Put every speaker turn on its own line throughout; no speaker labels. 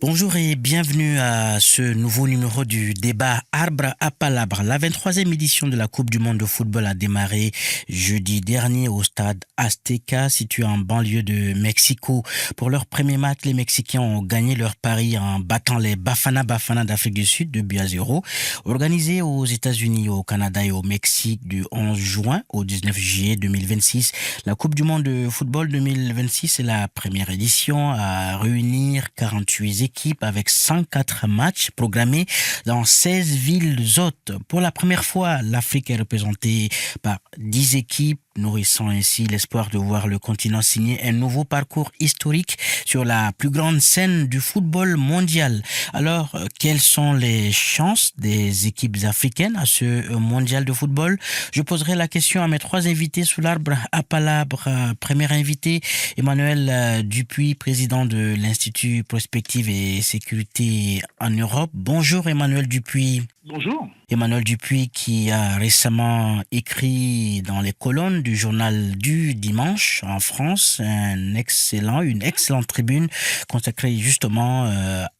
Bonjour et bienvenue à ce nouveau numéro du débat Arbre à Palabre. La 23e édition de la Coupe du monde de football a démarré jeudi dernier au stade Azteca, situé en banlieue de Mexico. Pour leur premier match, les Mexicains ont gagné leur pari en battant les Bafana Bafana d'Afrique du Sud 2-0. Organisé aux États-Unis, au Canada et au Mexique du 11 juin au 19 juillet 2026, la Coupe du monde de football 2026 est la première édition à réunir 48 équipes avec 104 matchs programmés dans 16 villes hôtes. Pour la première fois, l'Afrique est représentée par 10 équipes, nourrissant ainsi l'espoir de voir le continent signer un nouveau parcours historique sur la plus grande scène du football mondial. Alors, quelles sont les chances des équipes africaines à ce mondial de football? Je poserai la question à mes trois invités sous l'arbre à Palabre. Premier invité, Emmanuel Dupuis, président de l'Institut Prospective et Sécurité en Europe. Bonjour Emmanuel Dupuis.
Bonjour.
Emmanuel Dupuis qui a récemment écrit dans les colonnes du journal du dimanche en France une excellente tribune consacrée justement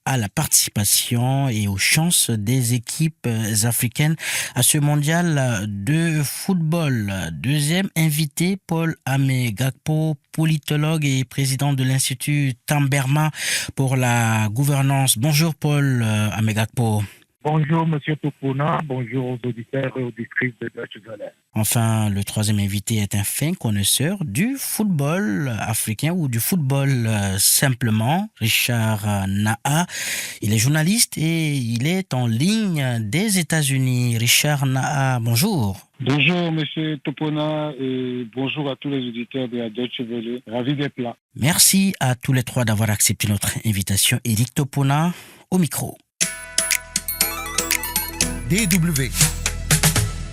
à la participation et aux chances des équipes africaines à ce mondial de football. Deuxième invité, Paul Amé-Gakpo, politologue et président de l'Institut Tamberma pour la gouvernance. Bonjour Paul Amé-Gakpo.
Bonjour, Monsieur Topona. Bonjour aux auditeurs et auditrices de Deutsche Welle.
Enfin, le troisième invité est un fin connaisseur du football africain ou du football simplement, Richard Naha. Il est journaliste et il est en ligne des États-Unis. Richard Naha, bonjour.
Bonjour, Monsieur Topona, et bonjour à tous les auditeurs de la Deutsche Welle. Ravi d'être là.
Merci à tous les trois d'avoir accepté notre invitation. Éric Topona, au micro.
DW.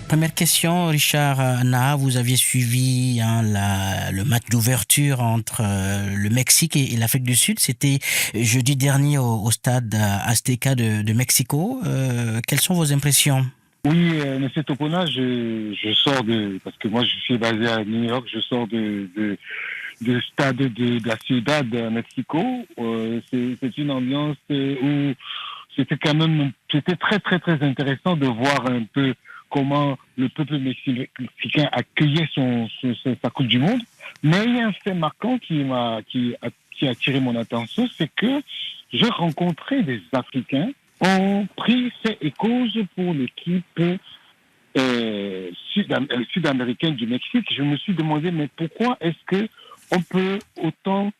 Première question, Richard Naha, vous aviez suivi le match d'ouverture entre le Mexique et l'Afrique du Sud. C'était jeudi dernier au stade Azteca de Mexico. Quelles sont vos impressions?
Oui, Monsieur Topona, je sors parce que moi je suis basé à New York, je sors du stade de la Ciudad de Mexico. C'est une ambiance où c'était très très très intéressant de voir un peu comment le peuple mexicain accueillait sa Coupe du Monde. Mais il y a un fait marquant qui a attiré mon attention, c'est que j'ai rencontré des Africains ont pris fait et cause pour l'équipe sud-américaine du Mexique. Je me suis demandé, mais pourquoi est-ce que on peut autant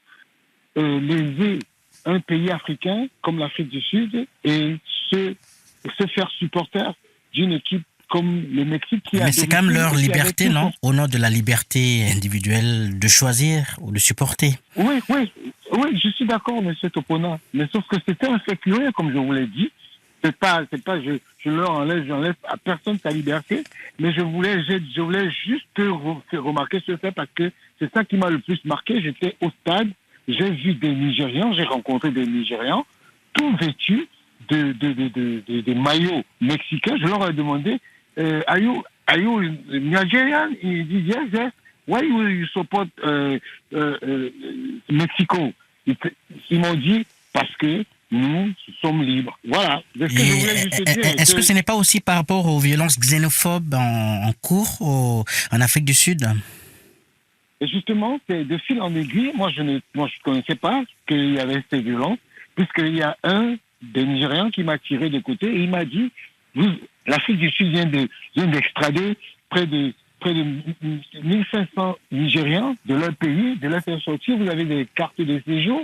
léser un pays africain comme l'Afrique du Sud et se faire supporter d'une équipe comme le Mexique qui
Mais c'est quand même leur liberté, non? Au nom de la liberté individuelle de choisir ou de supporter.
Oui, je suis d'accord, Monsieur Topona. Mais sauf que c'était un fait curieux, comme je vous l'ai dit. C'est pas, je leur j'enlève à personne sa liberté. Mais je voulais juste remarquer ce fait parce que c'est ça qui m'a le plus marqué. J'étais au stade, j'ai vu des Nigérians, j'ai rencontré des Nigérians, tout vêtus de maillots mexicains. Je leur ai demandé, are you Nigerian? Ils disent yes. Why you support Mexico? Ils m'ont dit parce que nous sommes libres. Voilà.
Est-ce que ce n'est pas aussi par rapport aux violences xénophobes en cours en Afrique du Sud?
Et justement, c'est de fil en aiguille. Moi, je connaissais pas qu'il y avait ces violences, puisqu'il y a un des Nigérians qui m'a tiré de côté et il m'a dit, l'Afrique du Sud vient d'extrader près de 1500 Nigérians de leur pays, de leur faire sortir. Vous avez des cartes de séjour.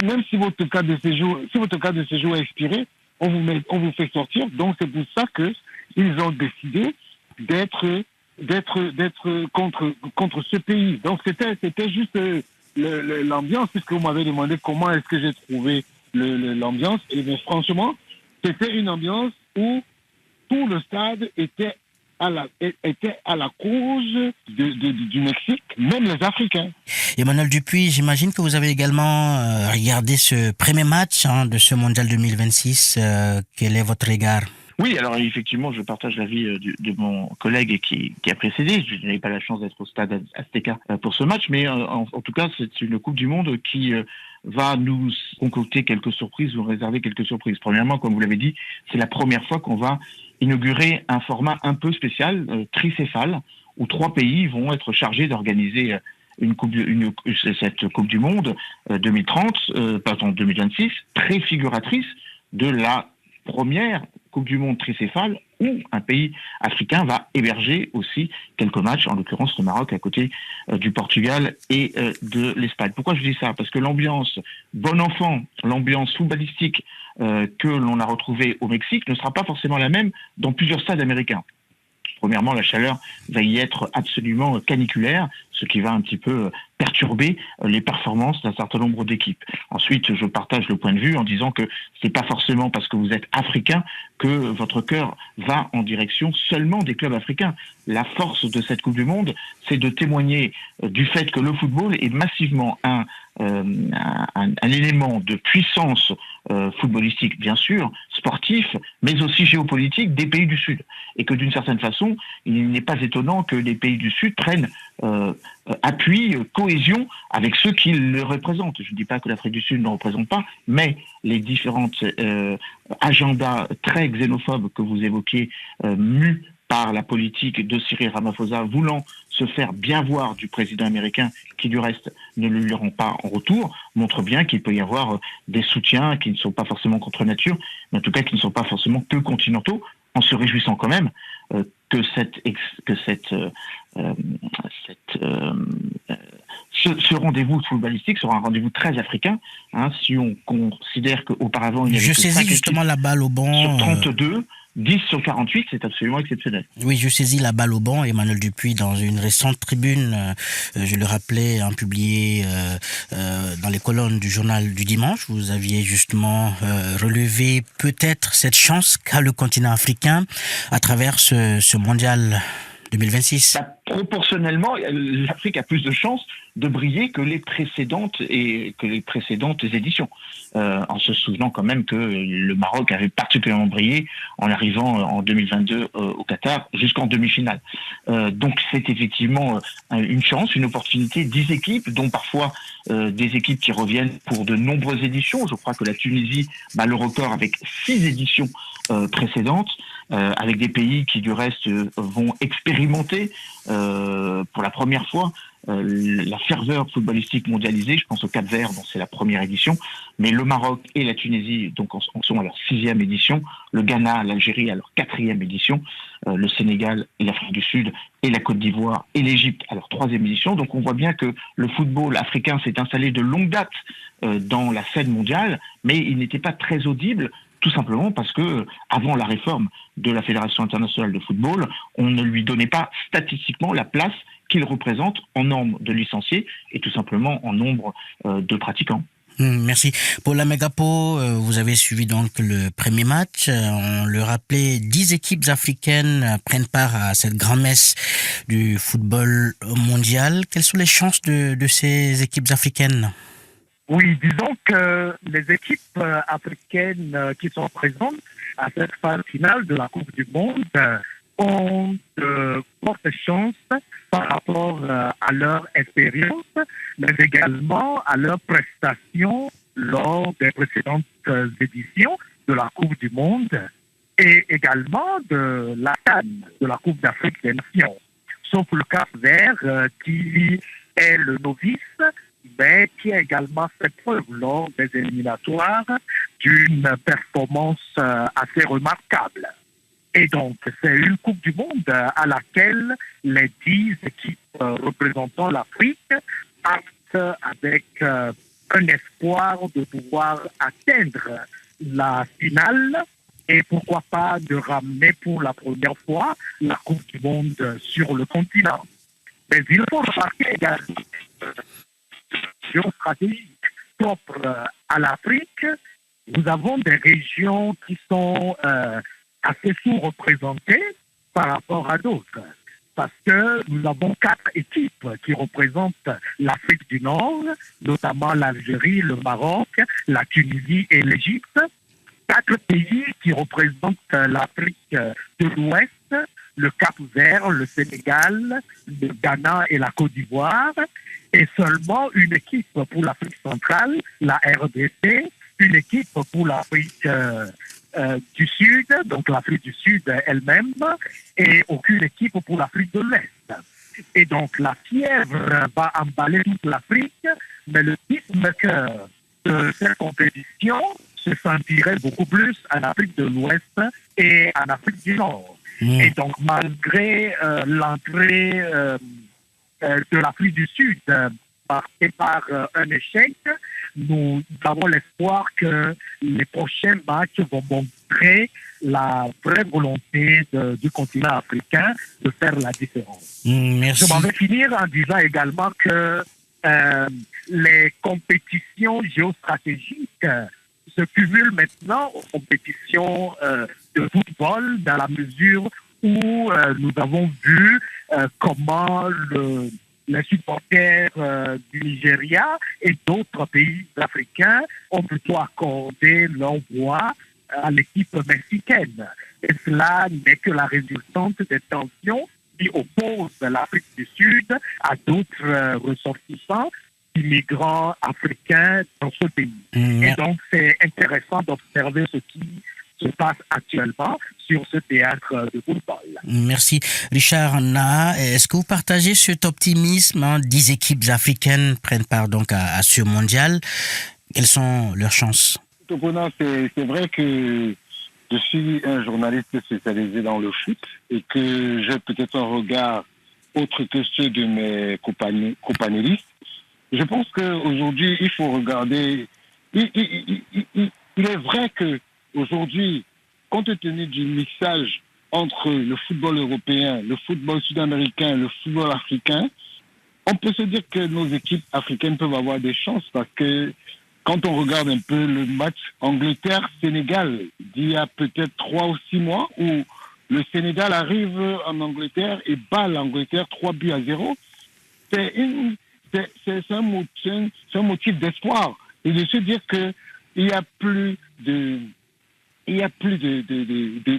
Même si votre carte de séjour est expiré, on vous fait sortir. Donc c'est pour ça que ils ont décidé d'être contre ce pays. Donc c'était juste l'ambiance, puisque vous m'avez demandé comment est-ce que j'ai trouvé l'ambiance. Et bien franchement, c'était une ambiance où tout le stade était à la cause du Mexique, même les Africains.
Emmanuel Dupuis, j'imagine que vous avez également regardé ce premier match de ce Mondial 2026. Quel est votre regard?
Oui, alors effectivement, je partage l'avis de mon collègue qui a précédé. Je n'avais pas la chance d'être au stade Azteca pour ce match, mais en tout cas, c'est une Coupe du Monde qui va nous concocter quelques surprises ou réserver quelques surprises. Premièrement, comme vous l'avez dit, c'est la première fois qu'on va inaugurer un format un peu spécial, tricéphale, où 3 pays vont être chargés d'organiser cette Coupe du Monde 2026, très figuratrice de la première Coupe du Monde tricéphale où un pays africain va héberger aussi quelques matchs, en l'occurrence le Maroc à côté du Portugal et de l'Espagne. Pourquoi je dis ça? Parce que l'ambiance bon enfant, l'ambiance footballistique que l'on a retrouvée au Mexique ne sera pas forcément la même dans plusieurs stades américains. Premièrement, la chaleur va y être absolument caniculaire, ce qui va un petit peu perturber les performances d'un certain nombre d'équipes. Ensuite, je partage le point de vue en disant que c'est pas forcément parce que vous êtes africain que votre cœur va en direction seulement des clubs africains. La force de cette Coupe du Monde, c'est de témoigner du fait que le football est massivement un élément de puissance footballistique, bien sûr, sportif, mais aussi géopolitique des pays du Sud. Et que d'une certaine façon, il n'est pas étonnant que les pays du Sud prennent appui, cohésion avec ceux qui le représentent. Je ne dis pas que l'Afrique du Sud ne représente pas, mais les différentes agendas très xénophobes que vous évoquez, mus par la politique de Cyril Ramaphosa, voulant se faire bien voir du président américain, qui du reste ne le lui rend pas en retour, montre bien qu'il peut y avoir des soutiens qui ne sont pas forcément contre nature, mais en tout cas qui ne sont pas forcément que continentaux, en se réjouissant quand même que ce rendez-vous footballistique sera un rendez-vous très africain. Si on considère qu'auparavant il y avait
Je saisis justement la balle au banc.
Sur 32, 10 sur 48, c'est absolument exceptionnel.
Oui, je saisis la balle au banc. Emmanuel Dupuis, dans une récente tribune, je le rappelais, publié dans les colonnes du journal du dimanche, vous aviez justement relevé peut-être cette chance qu'a le continent africain à travers ce mondial 2026.
Proportionnellement, l'Afrique a plus de chances de briller que les précédentes éditions. En se souvenant quand même que le Maroc avait particulièrement brillé en arrivant en 2022 au Qatar jusqu'en demi-finale. Donc c'est effectivement une chance, une opportunité. 10 équipes, dont parfois des équipes qui reviennent pour de nombreuses éditions. Je crois que la Tunisie bat le record avec 6 éditions précédentes, avec des pays qui du reste vont expérimenter pour la première fois la ferveur footballistique mondialisée. Je pense au Cap-Vert, dont c'est la première édition, mais le Maroc et la Tunisie donc en sont à leur 6e édition, le Ghana, l'Algérie à leur 4e édition, le Sénégal et l'Afrique du Sud et la Côte d'Ivoire et l'Égypte à leur 3e édition. Donc on voit bien que le football africain s'est installé de longue date dans la scène mondiale, mais il n'était pas très audible, tout simplement parce que, avant la réforme de la Fédération internationale de football, on ne lui donnait pas statistiquement la place qu'il représente en nombre de licenciés et tout simplement en nombre de pratiquants.
Merci. Pour la Megapo, vous avez suivi donc le premier match. On le rappelait, 10 équipes africaines prennent part à cette grand-messe du football mondial. Quelles sont les chances de ces équipes africaines ?
Oui, disons que les équipes africaines qui sont présentes à cette phase finale de la Coupe du Monde ont de fortes chances par rapport à leur expérience, mais également à leurs prestations lors des précédentes éditions de la Coupe du Monde et également de la CAN, de la Coupe d'Afrique des Nations. Sauf le Cap-Vert qui est le novice, mais qui a également fait preuve lors des éliminatoires d'une performance assez remarquable. Et donc, c'est une Coupe du Monde à laquelle les 10 équipes représentant l'Afrique partent avec un espoir de pouvoir atteindre la finale et pourquoi pas de ramener pour la première fois la Coupe du Monde sur le continent. Mais il faut remarquer également stratégique propre à l'Afrique, nous avons des régions qui sont assez sous-représentées par rapport à d'autres. Parce que nous avons 4 équipes qui représentent l'Afrique du Nord, notamment l'Algérie, le Maroc, la Tunisie et l'Égypte. 4 pays qui représentent l'Afrique de l'Ouest, le Cap-Vert, le Sénégal, le Ghana et la Côte d'Ivoire, et seulement une équipe pour l'Afrique centrale, la RDC, une équipe pour l'Afrique du Sud, donc l'Afrique du Sud elle-même, et aucune équipe pour l'Afrique de l'Est. Et donc la fièvre va emballer toute l'Afrique, mais le rythme de cette compétition se sentirait beaucoup plus en Afrique de l'Ouest et en Afrique du Nord. Et donc malgré l'entrée de l'Afrique du Sud marquée par un échec, nous avons l'espoir que les prochains matchs vont montrer la vraie volonté du continent africain de faire la différence.
Merci.
Je m'en vais finir en disant également que les compétitions géostratégiques se cumulent maintenant aux compétitions de football dans la mesure où nous avons vu comment les supporters du Nigeria et d'autres pays africains ont plutôt accordé leur voix à l'équipe mexicaine. Et cela n'est que la résultante des tensions qui opposent l'Afrique du Sud à d'autres ressortissants immigrants africains dans ce pays. Et donc, c'est intéressant d'observer ce qui se passe actuellement sur ce théâtre de football.
Merci. Richard Na, est-ce que vous partagez cet optimisme? 10 équipes africaines prennent part donc à ce mondial. Quelles sont leurs chances?
C'est vrai que je suis un journaliste spécialisé dans le foot et que j'ai peut-être un regard autre que ceux de mes companélistes. Je pense qu'aujourd'hui, il faut regarder. Il est vrai qu'aujourd'hui, compte tenu du mixage entre le football européen, le football sud-américain, le football africain, on peut se dire que nos équipes africaines peuvent avoir des chances parce que quand on regarde un peu le match Angleterre-Sénégal d'il y a peut-être 3 ou 6 mois où le Sénégal arrive en Angleterre et bat l'Angleterre 3-0, c'est un motif d'espoir et de se dire que il y a plus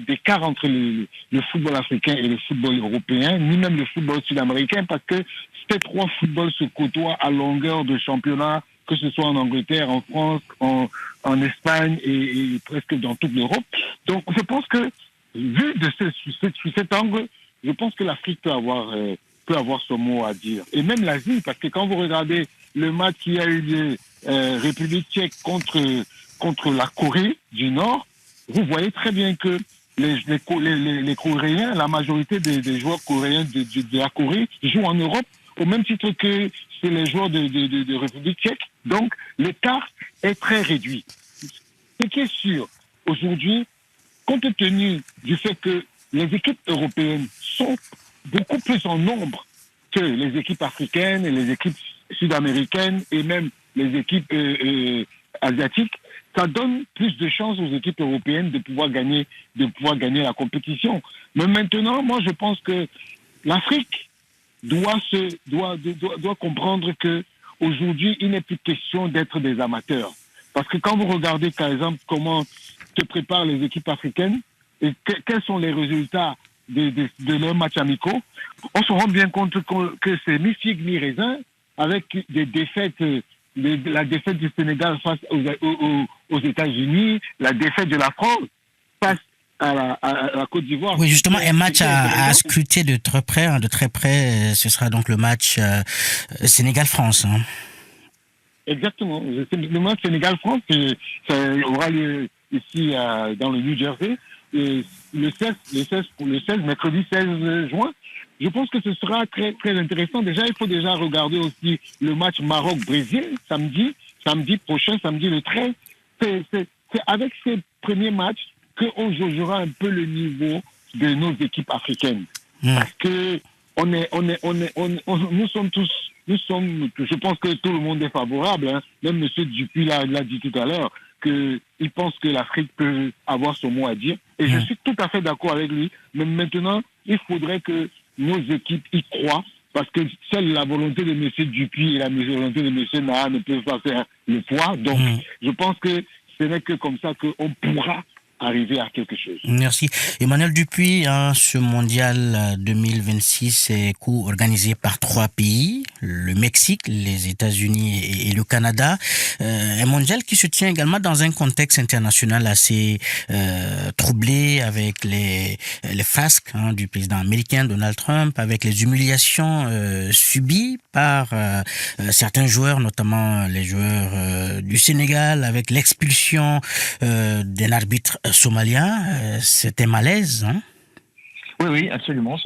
d'écart entre le football africain et le football européen, ni même le football sud-américain, parce que ces 3 footballs se côtoient à longueur de championnat, que ce soit en Angleterre, en France, en Espagne et presque dans toute l'Europe. Donc je pense que, vu sous cet angle, je pense que l'Afrique peut avoir son mot à dire. Et même l'Asie, parce que quand vous regardez le match qui a eu lieu République tchèque contre la Corée du Nord, vous voyez très bien que les Coréens, la majorité des joueurs coréens de la Corée jouent en Europe au même titre que c'est les joueurs de République tchèque. Donc, l'écart est très réduit. Ce qui est sûr, aujourd'hui, compte tenu du fait que les équipes européennes sont beaucoup plus en nombre que les équipes africaines et les équipes sud-américaines et même les équipes asiatiques, ça donne plus de chances aux équipes européennes de pouvoir gagner la compétition. Mais maintenant, moi, je pense que l'Afrique doit comprendre que aujourd'hui, il n'est plus question d'être des amateurs. Parce que quand vous regardez, par exemple, comment se préparent les équipes africaines et quels sont les résultats de leurs matchs amicaux, on se rend bien compte que c'est mi-figue, mi-raisin, avec des défaites, la défaite du Sénégal face aux États-Unis, la défaite de la France face à la Côte d'Ivoire.
Oui, justement, un match à scruter de très près, ce sera donc le match Sénégal-France. Hein.
Exactement. Le match Sénégal-France, ça aura lieu ici dans le New Jersey, mercredi 16 juin. Je pense que ce sera très, très intéressant. Déjà, il faut regarder aussi le match Maroc-Brésil, samedi prochain, samedi le 13. C'est avec ces premiers matchs qu'on jaugera un peu le niveau de nos équipes africaines. Parce que nous sommes, je pense que tout le monde est favorable, hein. Même M. Dupuis l'a dit tout à l'heure, qu'il pense que l'Afrique peut avoir son mot à dire. Et je suis tout à fait d'accord avec lui. Mais maintenant, il faudrait que nos équipes y croient, parce que seule la volonté de M. Dupuis et la volonté de M. Naha ne peuvent pas faire le poids. Donc, je pense que ce n'est que comme ça qu'on pourra arriver à quelque chose.
Merci. Emmanuel Dupuis, ce mondial 2026 est co-organisé par 3 pays, le Mexique, les États-Unis et le Canada. Un mondial qui se tient également dans un contexte international assez troublé avec les frasques du président américain Donald Trump, avec les humiliations subies par certains joueurs, notamment les joueurs du Sénégal, avec l'expulsion d'un arbitre somalien. C'était malaise, hein?
Oui, absolument.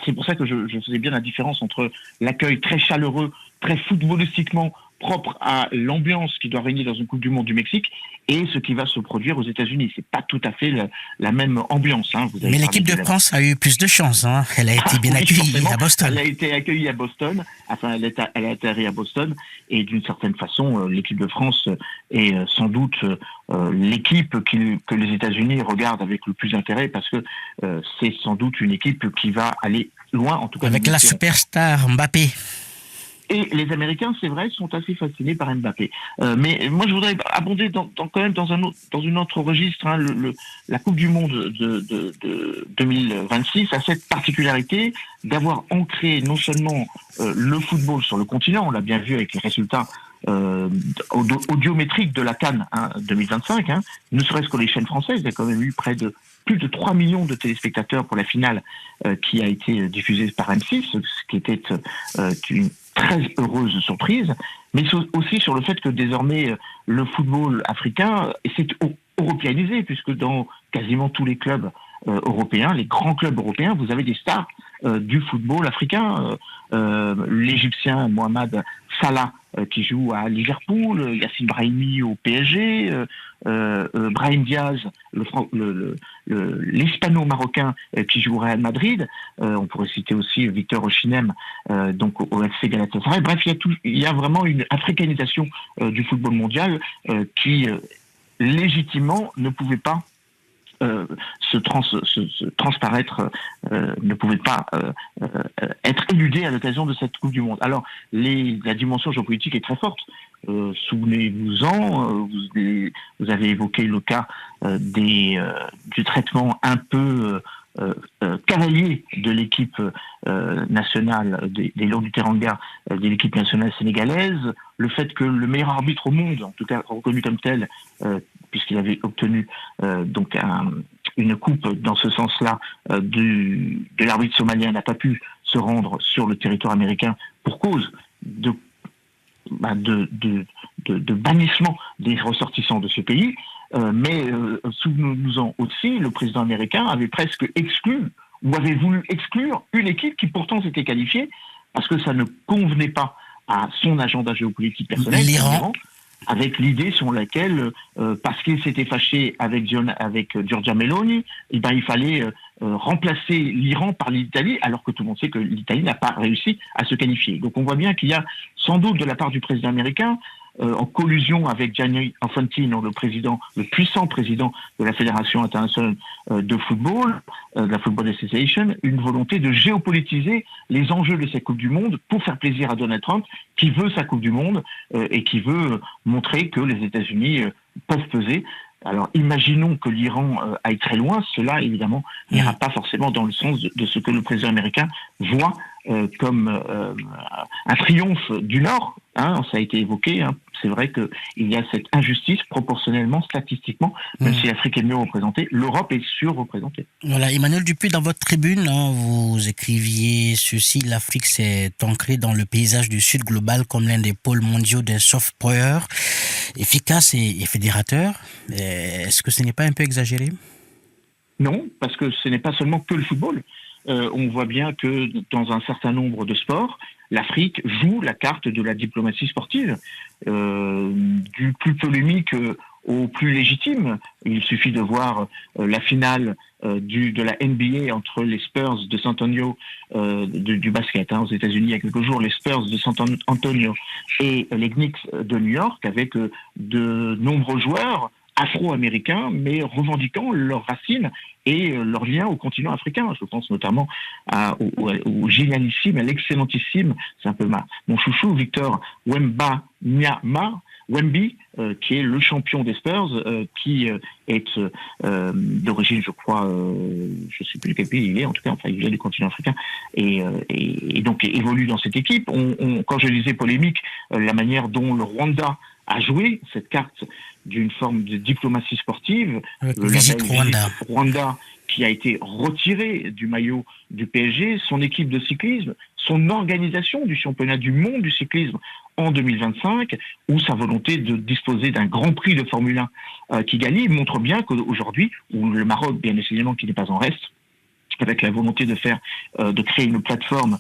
C'est pour ça que je faisais bien la différence entre l'accueil très chaleureux, très footballistiquement propre à l'ambiance qui doit régner dans une Coupe du Monde du Mexique et ce qui va se produire aux États-Unis. C'est pas tout à fait la même ambiance. Hein.
Mais l'équipe de France a eu plus de chance. Hein. Elle a été bien accueillie à Boston.
Elle a été accueillie à Boston. Enfin, elle a atterri à Boston. Et d'une certaine façon, l'équipe de France est sans doute l'équipe que les États-Unis regardent avec le plus d'intérêt parce que c'est sans doute une équipe qui va aller loin, en tout cas.
Avec la superstar Mbappé.
Et les Américains, c'est vrai, sont assez fascinés par Mbappé. Mais moi, je voudrais abonder quand même dans une autre registre. Hein, la Coupe du Monde de 2026 a cette particularité d'avoir ancré non seulement le football sur le continent, on l'a bien vu avec les résultats audiométriques de la CAN 2025, hein, ne serait-ce que les chaînes françaises, il y a quand même eu plus de 3 millions de téléspectateurs pour la finale qui a été diffusée par M6, ce qui était une très heureuse surprise, mais aussi sur le fait que désormais le football africain s'est européanisé, puisque dans quasiment tous les clubs européens, les grands clubs européens, vous avez des stars du football africain. L'Égyptien Mohamed Salah qui joue à Liverpool, Yassine Brahimi au PSG, Brahim Diaz, l'Hispano-Marocain qui joue au Real Madrid. On pourrait citer aussi Victor Osimhen donc au FC Galatasaray. Bref, il y a vraiment une africanisation du football mondial qui légitimement ne pouvait pas se transparaître, ne pouvait pas être éludé à l'occasion de cette Coupe du Monde. Alors, la dimension géopolitique est très forte. Souvenez-vous-en, vous avez évoqué le cas du traitement un peu cavalier de l'équipe nationale des Lions du Teranga, de l'équipe nationale sénégalaise, le fait que le meilleur arbitre au monde, en tout cas reconnu comme tel, puisqu'il avait obtenu donc une coupe dans ce sens-là de l'arbitre somalien, n'a pas pu se rendre sur le territoire américain pour cause de bannissement des ressortissants de ce pays. Mais souvenons-nous-en aussi, le président américain avait presque exclu ou avait voulu exclure une équipe qui pourtant s'était qualifiée parce que ça ne convenait pas à son agenda géopolitique personnel,
l'Iran,
avec l'idée sur laquelle, parce qu'il s'était fâché avec Giorgia Meloni, il fallait remplacer l'Iran par l'Italie, alors que tout le monde sait que l'Italie n'a pas réussi à se qualifier. Donc on voit bien qu'il y a sans doute de la part du président américain, en collusion avec Gianni Infantino, le puissant président de la Fédération internationale de football, de la Football Association, une volonté de géopolitiser les enjeux de cette Coupe du Monde pour faire plaisir à Donald Trump, qui veut sa Coupe du Monde et qui veut montrer que les États-Unis peuvent peser. Alors, imaginons que l'Iran aille très loin. Cela, évidemment, n'ira pas forcément dans le sens de ce que le président américain voit comme un triomphe du Nord. Hein, ça a été évoqué. Hein. C'est vrai qu'il y a cette injustice proportionnellement, statistiquement, même si l'Afrique est mieux représentée, l'Europe est surreprésentée.
Voilà, Emmanuel Dupuis, dans votre tribune, vous écriviez ceci: l'Afrique s'est ancrée dans le paysage du Sud global comme l'un des pôles mondiaux d'un soft power efficace et fédérateur. Est-ce que ce n'est pas un peu exagéré?
Non, parce que ce n'est pas seulement que le football. On voit bien que dans un certain nombre de sports, l'Afrique joue la carte de la diplomatie sportive, du plus polémique au plus légitime. Il suffit de voir la finale de la NBA entre les Spurs de San Antonio du basket aux États-Unis il y a quelques jours, les Spurs de San Antonio et les Knicks de New York, avec de nombreux joueurs afro-américains, mais revendiquant leurs racines et leur lien au continent africain. Je pense notamment au génialissime, à l'excellentissime, c'est un peu mon chouchou, Victor Wemby, qui est le champion des Spurs, qui est d'origine, je crois, je ne sais plus quel pays il est, en tout cas, enfin, il vient du continent africain, et donc évolue dans cette équipe. Quand je lisais polémique, la manière dont le Rwanda a joué cette carte d'une forme de diplomatie sportive, le
Visite
Rwanda qui a été retiré du maillot du PSG, son équipe de cyclisme, son organisation du championnat du monde du cyclisme en 2025, ou sa volonté de disposer d'un grand prix de Formule 1 Kigali montre bien qu'aujourd'hui, où le Maroc, bien évidemment, qui n'est pas en reste, avec la volonté de créer une plateforme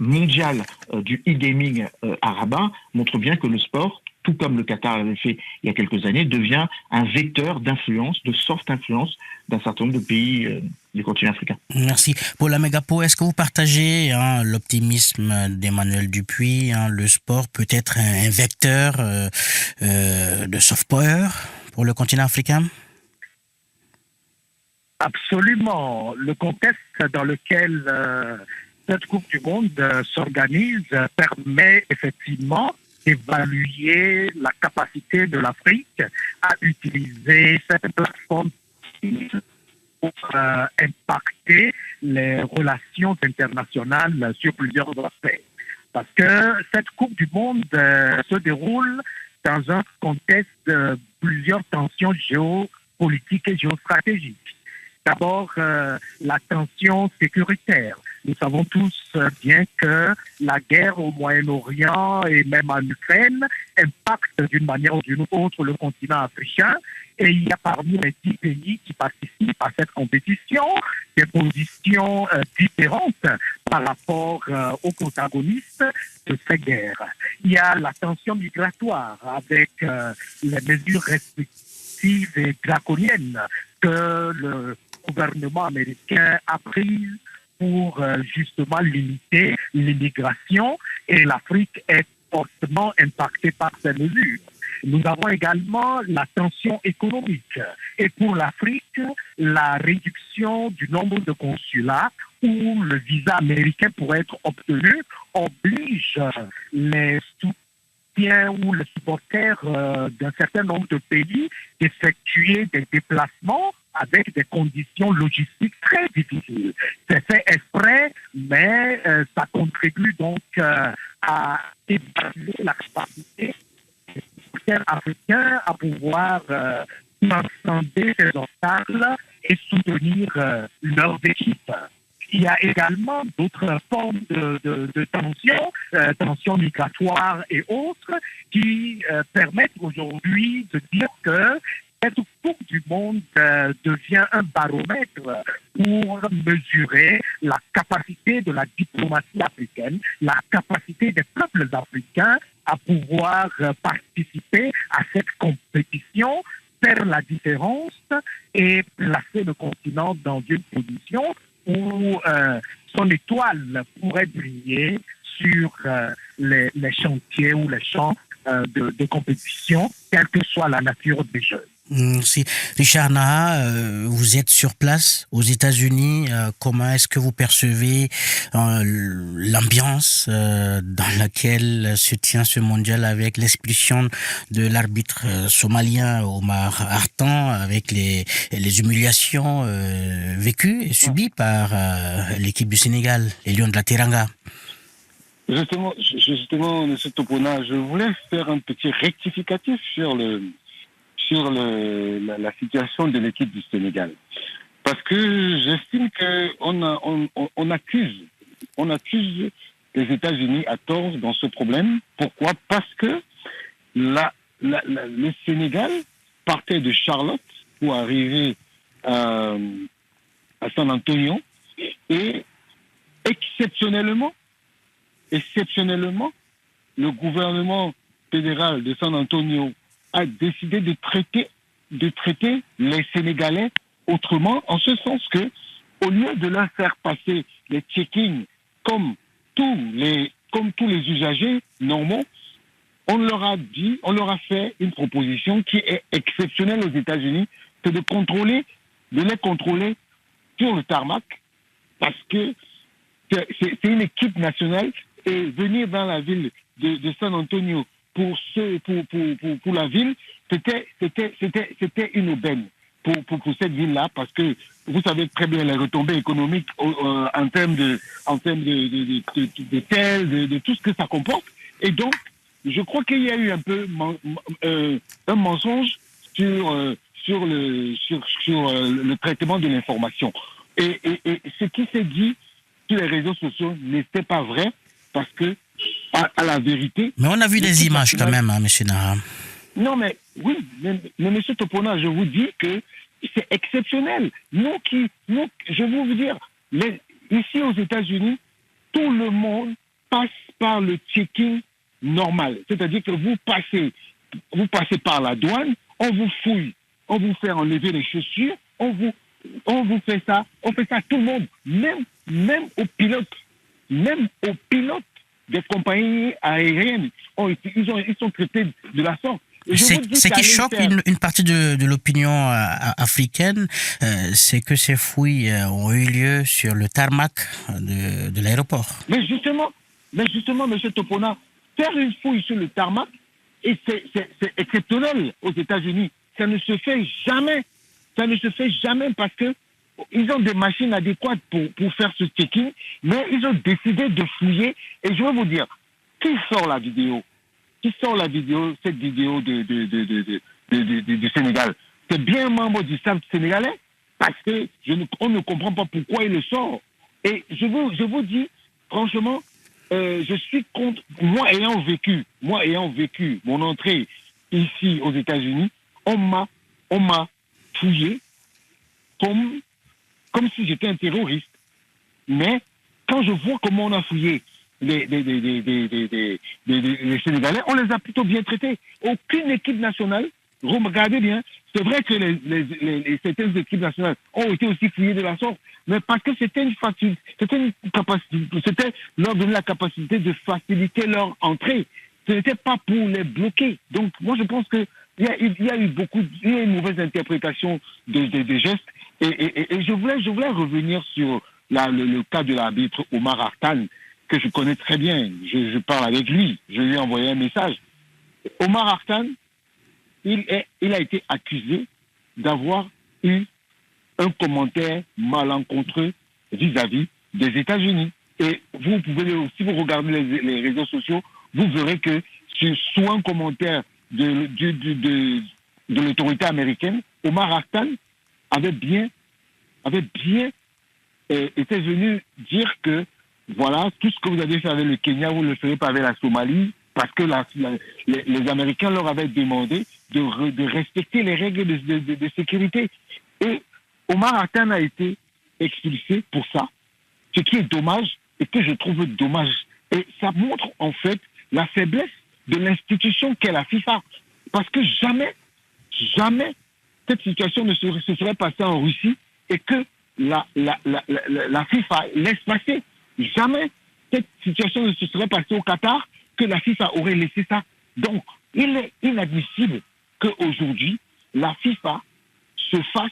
mondiale du e-gaming à Rabat, montre bien que le sport, tout comme le Qatar l'avait fait il y a quelques années, devient un vecteur d'influence, de soft influence d'un certain nombre de pays du continent africain.
Merci. Pour la Mégapo, est-ce que vous partagez l'optimisme d'Emmanuel Dupuis? Le sport peut être un vecteur de soft power pour le continent africain?
Absolument. Le contexte dans lequel cette Coupe du Monde s'organise permet effectivement d'évaluer la capacité de l'Afrique à utiliser cette plateforme pour impacter les relations internationales sur plusieurs aspects. Parce que cette Coupe du Monde se déroule dans un contexte de plusieurs tensions géopolitiques et géostratégiques. D'abord, la tension sécuritaire. Nous savons tous bien que la guerre au Moyen-Orient et même en Ukraine impacte d'une manière ou d'une autre le continent africain. Et il y a parmi les 10 pays qui participent à cette compétition des positions différentes par rapport aux protagonistes de ces guerres. Il y a la tension migratoire avec les mesures restrictives et draconiennes que le gouvernement américain a prises pour justement limiter l'immigration, et l'Afrique est fortement impactée par ces mesures. Nous avons également la tension économique. Et pour l'Afrique, la réduction du nombre de consulats où le visa américain pourrait être obtenu oblige les soutiens ou les supporters d'un certain nombre de pays d'effectuer des déplacements avec des conditions logistiques très difficiles. C'est fait exprès, mais ça contribue donc à évaluer la capacité des supporters africains à pouvoir transcender ces obstacles et soutenir leurs équipes. Il y a également d'autres formes de tensions migratoires et autres, qui permettent aujourd'hui de dire que cette Coupe du Monde devient un baromètre pour mesurer la capacité de la diplomatie africaine, la capacité des peuples africains à pouvoir participer à cette compétition, faire la différence et placer le continent dans une position où son étoile pourrait briller sur les chantiers ou les champs de compétition, quelle que soit la nature des jeux.
Merci. Richard Naha, vous êtes sur place aux États-Unis. Comment est-ce que vous percevez l'ambiance dans laquelle se tient ce mondial avec l'expulsion de l'arbitre somalien Omar Hartan, avec les humiliations vécues et subies par l'équipe du Sénégal, les Lions de la Teranga?
Justement, M. Topona, je voulais faire un petit rectificatif sur la situation de l'équipe du Sénégal. Parce que j'estime qu'on accuse les États-Unis à tort dans ce problème. Pourquoi? Parce que le Sénégal partait de Charlotte pour arriver à San Antonio, et exceptionnellement, le gouvernement fédéral de San Antonio a décidé de traiter les Sénégalais autrement, en ce sens que, au lieu de leur faire passer les check-in comme tous les usagers normaux, on leur a fait une proposition qui est exceptionnelle aux États-Unis, c'est de les contrôler sur le tarmac, parce que c'est une équipe nationale, et venir dans la ville de San Antonio pour la ville, c'était une aubaine pour cette ville-là, parce que vous savez très bien les retombées économiques en termes de terres, de tout ce que ça comporte. Et donc, je crois qu'il y a eu un peu un mensonge sur le traitement de l'information. Et ce qui s'est dit sur les réseaux sociaux n'était pas vrai, parce que, à la vérité...
Mais on a vu des images quand même, hein, M. Nara.
Non, mais oui, mais M. Topona, je vous dis que c'est exceptionnel. Je veux vous dire, ici aux États-Unis, tout le monde passe par le checking normal. C'est-à-dire que vous passez par la douane, on vous fouille, on vous fait enlever les chaussures, on vous fait ça, on fait ça à tout le monde, même aux pilotes des compagnies aériennes. Ils sont traités de la sorte.
Ce qui choque une partie de l'opinion africaine, c'est que ces fouilles ont eu lieu sur le tarmac de l'aéroport.
Mais justement, M. Topona, faire une fouille sur le tarmac, et c'est exceptionnel aux États-Unis. Ça ne se fait jamais. Parce que ils ont des machines adéquates pour faire ce checking, mais ils ont décidé de fouiller. Et je vais vous dire, qui sort la vidéo, cette vidéo du Sénégal? C'est bien un membre du staff sénégalais, parce que on ne comprend pas pourquoi il le sort. Et je vous dis, franchement, je suis contre, moi ayant vécu mon entrée ici aux États-Unis, on m'a fouillé comme si j'étais un terroriste. Mais quand je vois comment on a fouillé les Sénégalais, on les a plutôt bien traités. Aucune équipe nationale, regardez bien, c'est vrai que certaines équipes nationales ont été aussi fouillées de la sorte, mais parce que c'était leur donner la capacité de faciliter leur entrée. Ce n'était pas pour les bloquer. Donc moi je pense que il y a eu une mauvaise interprétation des gestes, et je voulais revenir sur le cas de l'arbitre Omar Artan, que je connais très bien. Je parle avec lui, je lui ai envoyé un message. Omar Artan, il a été accusé d'avoir eu un commentaire malencontreux vis-à-vis des États-Unis. Et vous pouvez, si vous regardez les réseaux sociaux, vous verrez que sous un commentaire de l'autorité américaine, Omar Artan avait bien était venu dire que voilà, tout ce que vous avez fait avec le Kenya, vous ne le ferez pas avec la Somalie, parce que les Américains leur avaient demandé de respecter les règles de sécurité. Et Omar Artan a été expulsé pour ça, ce qui est dommage, et que je trouve dommage. Et ça montre en fait la faiblesse de l'institution qu'est la FIFA. Parce que jamais cette situation ne se serait passée en Russie, et que la FIFA laisse passer. Jamais cette situation ne se serait passée au Qatar, que la FIFA aurait laissé ça. Donc, il est inadmissible qu'aujourd'hui, la FIFA se fasse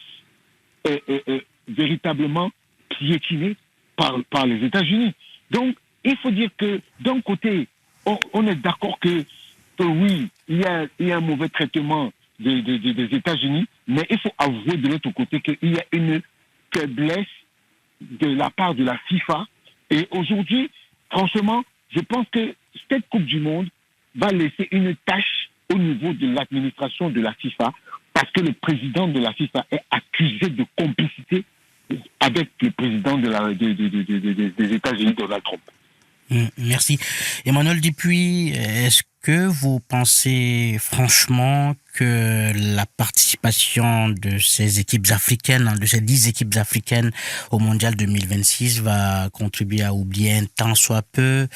véritablement piétiner par les États-Unis. Donc, il faut dire que, d'un côté, on est d'accord que oui, il y a un mauvais traitement des États-Unis, mais il faut avouer de l'autre côté qu'il y a une faiblesse de la part de la FIFA. Et aujourd'hui, franchement, je pense que cette Coupe du Monde va laisser une tâche au niveau de l'administration de la FIFA, parce que le président de la FIFA est accusé de complicité avec le président des États-Unis, Donald Trump.
Merci. Emmanuel Dupuis, est-ce que vous pensez franchement que la participation de ces équipes africaines, de ces 10 équipes africaines au Mondial 2026 va contribuer à oublier un tant soit peu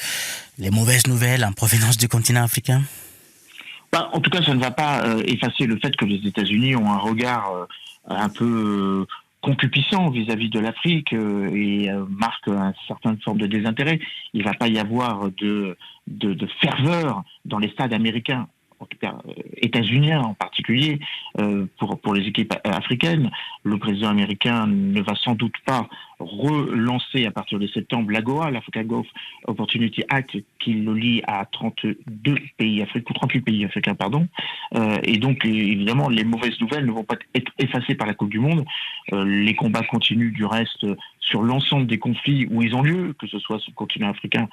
les mauvaises nouvelles en provenance du continent africain?
En tout cas, ça ne va pas effacer le fait que les États-Unis ont un regard un peu concupiscent vis-à-vis de l'Afrique et marque un certain forme de désintérêt. Il ne va pas y avoir de ferveur dans les stades américains, en tout cas états-uniens en particulier, pour les équipes africaines. Le président américain ne va sans doute pas relancer à partir de septembre l'AGOA, l'Africa Gulf Opportunity Act, qui le lie à 32 pays africains, ou 38 pays africains, pardon. Et donc, évidemment, les mauvaises nouvelles ne vont pas être effacées par la Coupe du Monde. Les combats continuent du reste sur l'ensemble des conflits où ils ont lieu, que ce soit sur le continent africain,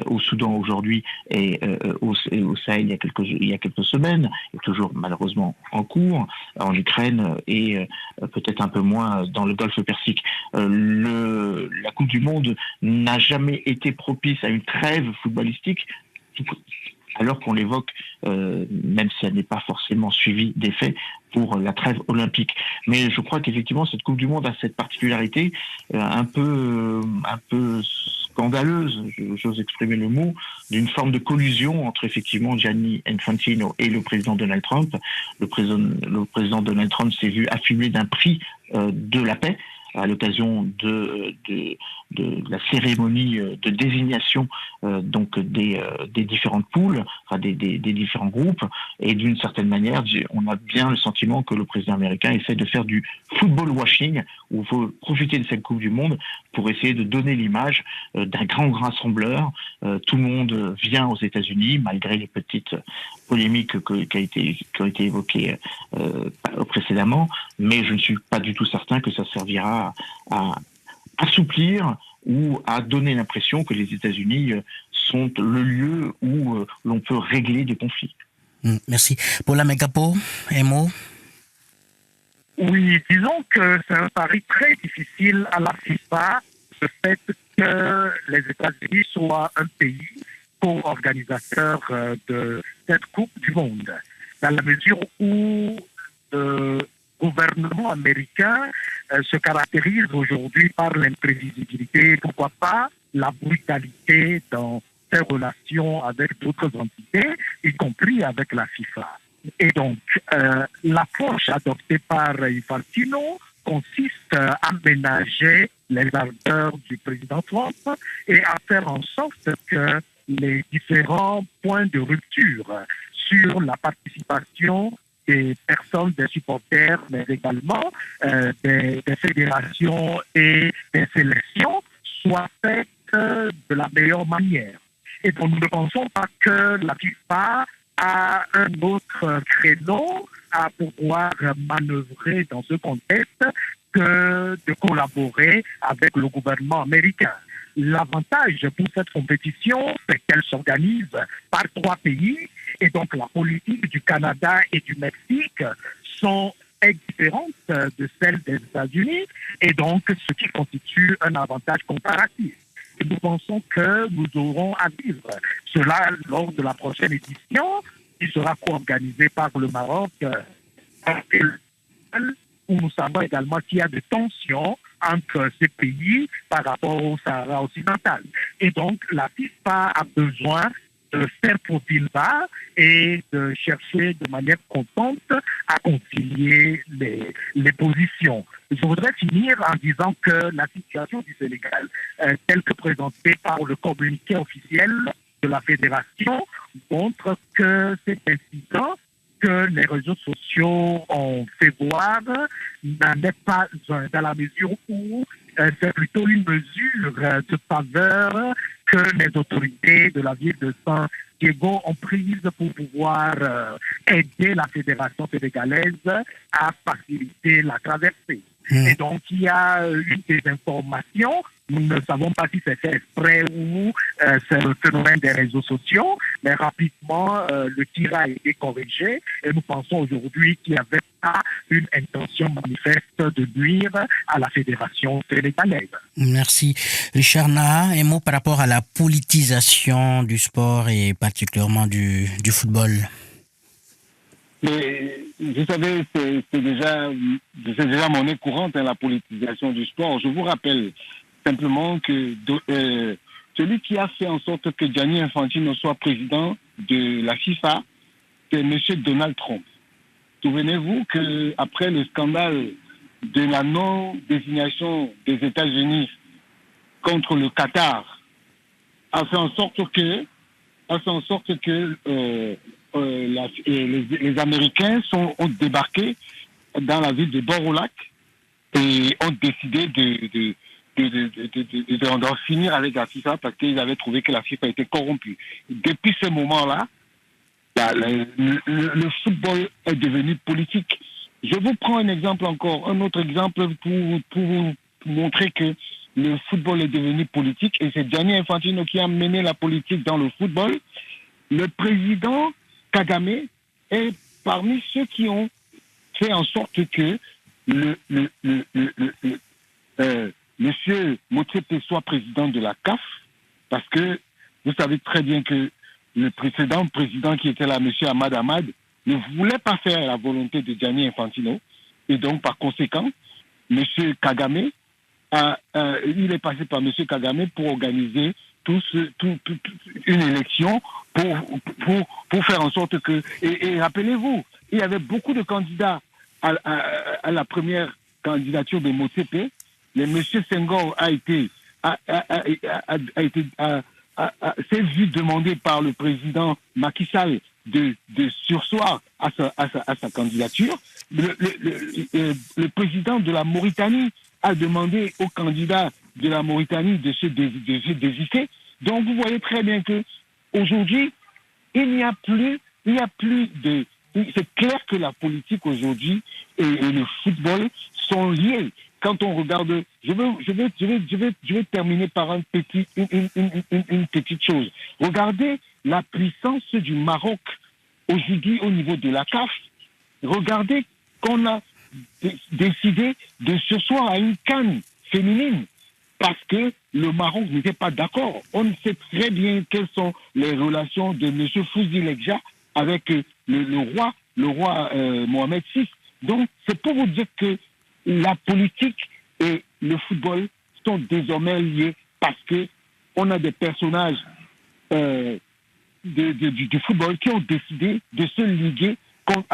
au Soudan aujourd'hui et au Sahel il y a quelques semaines, et toujours malheureusement en cours, en Ukraine et peut-être un peu moins dans le Golfe Persique. La Coupe du Monde n'a jamais été propice à une trêve footballistique, alors qu'on l'évoque, même si elle n'est pas forcément suivie des faits, pour la trêve olympique. Mais je crois qu'effectivement, cette Coupe du Monde a cette particularité un peu scandaleuse, j'ose exprimer le mot, d'une forme de collusion entre effectivement Gianni Infantino et le président Donald Trump. Le président Donald Trump s'est vu affublé d'un prix de la paix à l'occasion de la cérémonie de désignation donc des différentes poules, enfin des différents groupes, et d'une certaine manière, on a bien le sentiment que le président américain essaie de faire du football washing, où il faut profiter de cette Coupe du Monde pour essayer de donner l'image d'un grand rassembleur. Tout le monde vient aux États-Unis, malgré les petites polémiques qui ont été évoquées précédemment, mais je ne suis pas du tout certain que ça servira à assouplir ou à donner l'impression que les États-Unis sont le lieu où l'on peut régler des conflits.
Merci. Paula Megapo, un mot?
Oui, disons que c'est un pari très difficile à la FIFA, le fait que les États-Unis soient un pays co-organisateur de cette Coupe du Monde, dans la mesure où le gouvernement américain se caractérise aujourd'hui par l'imprévisibilité, pourquoi pas la brutalité dans ses relations avec d'autres entités, y compris avec la FIFA. Et donc, l'approche adoptée par Infantino consiste à ménager les ardeurs du président Trump et à faire en sorte que les différents points de rupture sur la participation des personnes, des supporters, mais également des fédérations et des sélections soient faites de la meilleure manière. Et donc, nous ne pensons pas que la FIFA a un autre créneau à pouvoir manœuvrer dans ce contexte que de collaborer avec le gouvernement américain. L'avantage pour cette compétition, c'est qu'elle s'organise par 3 pays et donc la politique du Canada et du Mexique sont différentes de celles des États-Unis et donc ce qui constitue un avantage comparatif. Et nous pensons que nous aurons à vivre cela lors de la prochaine édition qui sera co-organisée par le Maroc où nous savons également qu'il y a des tensions entre ces pays par rapport au Sahara occidental. Et donc, la FIFA a besoin de faire profil bas et de chercher de manière constante à concilier les positions. Je voudrais finir en disant que la situation du Sénégal, telle que présentée par le communiqué officiel de la fédération, montre que cet incident que les réseaux sociaux ont fait voir n'en est pas un, dans la mesure où c'est plutôt une mesure de faveur que les autorités de la ville de San Diego ont prise pour pouvoir aider la fédération sénégalaise à faciliter la traversée. Et donc, il y a une désinformation. Nous ne savons pas si c'est fait exprès ou c'est le phénomène des réseaux sociaux, mais rapidement, le tir a été corrigé et nous pensons aujourd'hui qu'il n'y avait pas une intention manifeste de nuire à la fédération sénégalaise.
Merci. Richard Naha, un mot par rapport à la politisation du sport et particulièrement du football.
Mais vous savez, c'est déjà monnaie courante, la politisation du sport. Je vous rappelle simplement que celui qui a fait en sorte que Gianni Infantino soit président de la FIFA, c'est M. Donald Trump. Souvenez-vous qu'après le scandale de la non-désignation des États-Unis contre le Qatar a fait en sorte que les Américains ont débarqué dans la ville de Bor-au-Lac et ont décidé d'en finir avec la FIFA parce qu'ils avaient trouvé que la FIFA était corrompue. Depuis ce moment-là, le football est devenu politique. Je vous prends un autre exemple pour vous montrer que le football est devenu politique et c'est Gianni Infantino qui a mené la politique dans le football. Le président Kagame est parmi ceux qui ont fait en sorte que Monsieur Motsepe soit président de la CAF, parce que vous savez très bien que le précédent président qui était là, Monsieur Ahmad Ahmad, ne voulait pas faire la volonté de Gianni Infantino, et donc par conséquent, Monsieur Kagame, il est passé par Monsieur Kagame pour organiser une élection pour faire en sorte que... Et rappelez-vous, il y avait beaucoup de candidats à la première candidature de Motsepe. Le Monsieur Senghor s'est vu demander par le président Macky Sall de surseoir à sa candidature. Le président de la Mauritanie a demandé aux candidats de la Mauritanie de se désister. Donc vous voyez très bien que aujourd'hui, il n'y a plus de... C'est clair que la politique aujourd'hui et le football sont liés. Quand on regarde, je vais terminer par une petite chose. Regardez la puissance du Maroc aujourd'hui au niveau de la CAF. Regardez qu'on a décidé de surseoir à une CAN féminine parce que le Maroc n'était pas d'accord. On sait très bien quelles sont les relations de M. Fouzi Lekja avec le roi Mohamed VI. Donc, c'est pour vous dire que la politique et le football sont désormais liés parce que on a des personnages du football qui ont décidé de se liguer, de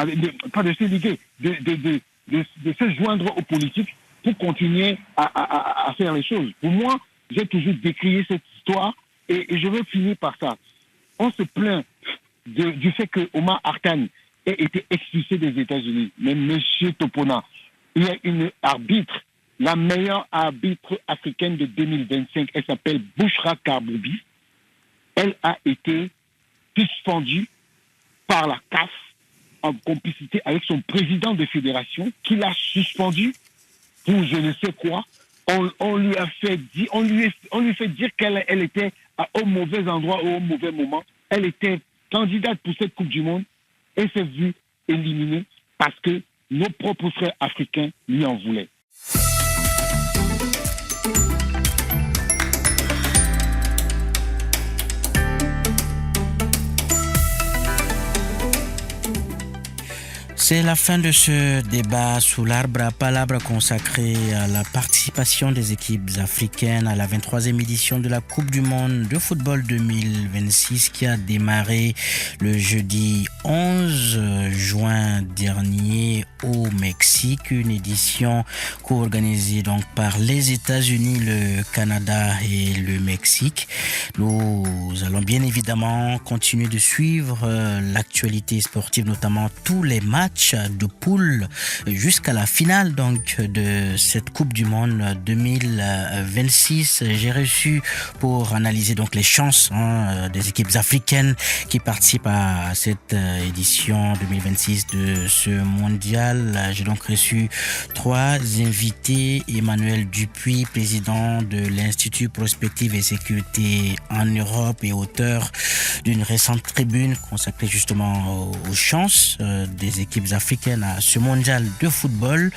se joindre aux politiques pour continuer à faire les choses. Pour moi, j'ai toujours décrié cette histoire et je veux finir par ça. On se plaint du fait que Omar Arkan ait été expulsé des États-Unis. Mais M. Topona, il y a une arbitre, la meilleure arbitre africaine de 2025, elle s'appelle Bouchra Karboubi. Elle a été suspendue par la CAF en complicité avec son président de fédération qui l'a suspendue pour je ne sais quoi. On lui fait dire qu'elle était au mauvais endroit ou au mauvais moment. Elle était candidate pour cette Coupe du Monde et s'est vue éliminée parce que nos propres frères africains lui en voulaient.
C'est la fin de ce débat sous l'arbre à palabres consacré à la participation des équipes africaines à la 23e édition de la Coupe du Monde de football 2026 qui a démarré le jeudi 11 juin dernier au Mexique. Une édition co-organisée donc par les États-Unis, le Canada et le Mexique. Nous allons bien évidemment continuer de suivre l'actualité sportive, notamment tous les matchs de poule jusqu'à la finale donc de cette Coupe du Monde 2026. J'ai reçu pour analyser donc les chances des équipes africaines qui participent à cette édition 2026 de ce mondial. J'ai donc reçu 3 invités. Emmanuel Dupuis, président de l'Institut Prospective et Sécurité en Europe et auteur d'une récente tribune consacrée justement aux chances des équipes africaines à ce mondial de football.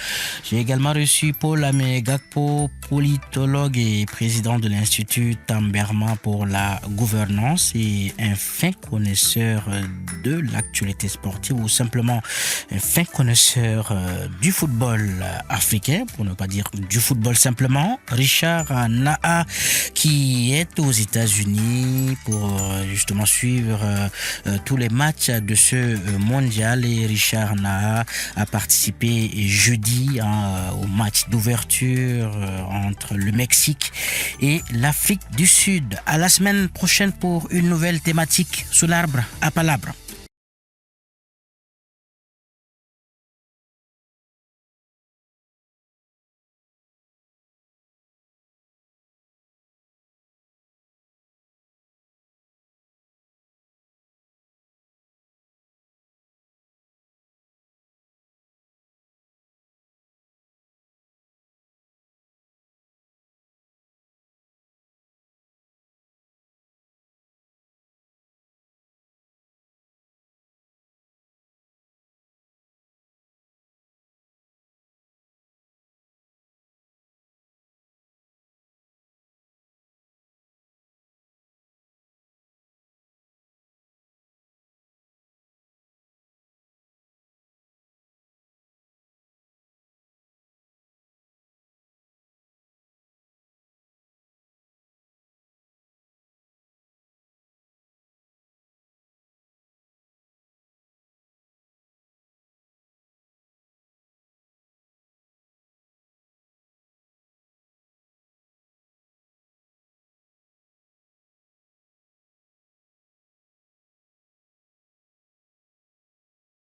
J'ai également reçu Paul Amé Gakpo, politologue et président de l'Institut Tamberma pour la gouvernance et un fin connaisseur de l'actualité sportive ou simplement un fin connaisseur du football africain, pour ne pas dire du football simplement. Richard Naha qui est aux États-Unis pour justement suivre suivre tous les matchs de ce mondial. Et Richard Naha a participé jeudi au match d'ouverture entre le Mexique et l'Afrique du Sud. À la semaine prochaine pour une nouvelle thématique sous l'arbre à Palabre.